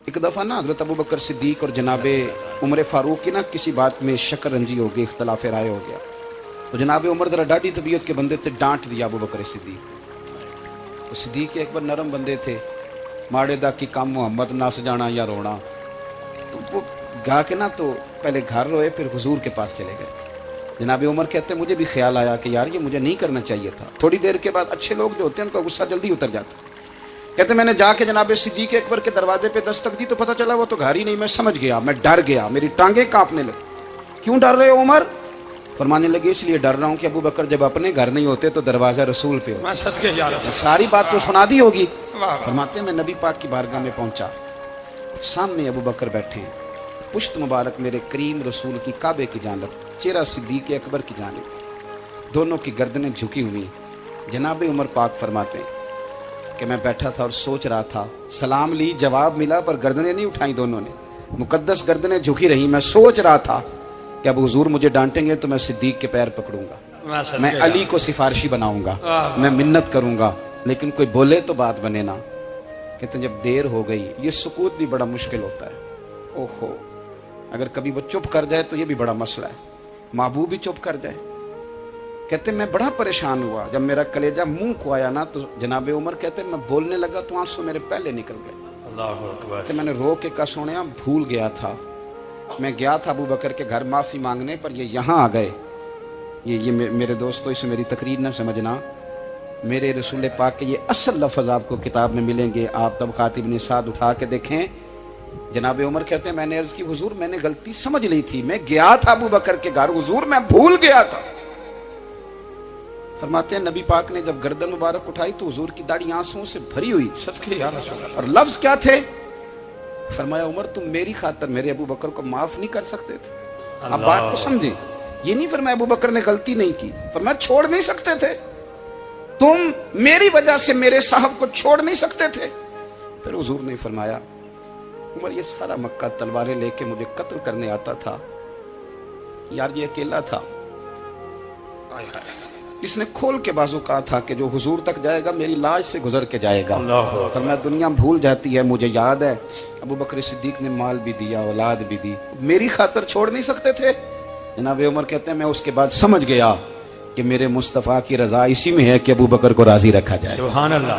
एक दफ़ा ना हज़रत अबू बकर सिद्दीक और जनाब उमर फ़ारूक की ना किसी बात में शक्कर रंजी हो गई, इख्तलाफ राय हो गया। तो जनाब उमर ज़रा डाढ़ी तबीयत के बंदे थे, डांट दिया अबू बकर सिद्दीक। तो सिद्दीक एक बार नरम बंदे थे, माड़े दा की काम मोहम्मद नस जाना या रोना। तो वो गा के ना तो पहले घर रोए, फिर हुजूर के पास चले गए। जनाब उमर कहते मुझे भी ख्याल आया कि यार ये मुझे नहीं करना चाहिए था। थोड़ी देर के बाद अच्छे लोग जो होते हैं उनका गुस्सा जल्दी उतर जाता है। कहते मैंने जाके जनाब सिद्दीक अकबर के दरवाजे पे दस्तक दी तो पता चला वो तो घर ही नहीं। मैं समझ गया, मैं डर गया, मेरी टांगे कांपने लगी। क्यों डर रहे हो उमर? फरमाने लगे इसलिए डर रहा हूँ कि अबू बकर जब अपने घर नहीं होते तो दरवाजा रसूल पे हो। सारी बात तो सुना दी होगी। फरमाते मैं नबी पाक की बारगाह में पहुंचा, सामने अबू बकर बैठे हैं, पुश्त मुबारक मेरे करीम रसूल की काबे की जानब, चेहरा सिद्दीक अकबर की जानब, दोनों की गर्दनें झुकी हुई। जनाब उमर पाक फरमाते हैं कि मैं बैठा था और सोच रहा था, सलाम ली, जवाब मिला, पर गर्दनें नहीं उठाई दोनों ने, मुकद्दस गर्दनें झुकी रही। मैं सोच रहा था कि अब हुजूर मुझे डांटेंगे तो मैं सिद्दीक के पैर पकड़ूंगा, मैं अली को सिफारिशी बनाऊंगा, मैं मिन्नत करूंगा, लेकिन कोई बोले तो बात बने ना। कहते जब देर हो गई, ये सुकूत भी बड़ा मुश्किल होता है। ओहो, अगर कभी वो चुप कर जाए तो ये भी बड़ा मसला है, महबूब भी चुप कर जाए। कहते मैं बड़ा परेशान हुआ, जब मेरा कलेजा मुंह को आया ना तो जनाब उमर कहते मैं बोलने लगा तो आंसू मेरे पहले निकल गए। अल्लाह अकबर। कहते मैंने रो के कहा सोनिया भूल गया था, मैं गया था अबू बकर के घर माफ़ी मांगने, पर ये यहाँ आ गए। ये मेरे दोस्तों इसे मेरी तकरीर ना समझना, मेरे रसूल पाक के ये असल लफ्ज़ आपको किताब में मिलेंगे। आप तब खातिब निसाद उठा के देखें। जनाब उमर कहते हैं मैंने अर्ज़ की हुजूर मैंने गलती समझ ली थी, मैं गया था अबू बकर के घर हुजूर, मैं भूल गया था। फरमाते हैं नबी पाक ने जब गर्दन मुबारक उठाई तो हुजूर की दाढ़ी आंसुओं से भरी हुई। और लफ्ज क्या थे? फरमाया उमर तुम मेरी खातर मेरे अबू बकर को माफ नहीं कर सकते थे। अब बात को समझे, ये नहीं फरमाया अबू बकर ने गलती नहीं की, फरमाया छोड़ नहीं सकते थे, तुम मेरी वजह से मेरे साहब को छोड़ नहीं सकते थे। फिर हुजूर ने फरमाया उमर ये सारा मक्का तलवारें लेके मुझे कत्ल करने आता था, यार ये अकेला था, इसने खोल के बाजू कहा था कि जो हुजूर तक जाएगा मेरी लाश से गुजर के जाएगा। पर मैं दुनिया भूल जाती है, मुझे याद है अबू बकर सिद्दीक ने माल भी दिया, औलाद भी दी, मेरी खातर छोड़ नहीं सकते थे। जनाब उमर कहते हैं मैं उसके बाद समझ गया कि मेरे मुस्तफ़ा की रजा इसी में है कि अबू बकर को राजी रखा जाए। सुभान अल्लाह।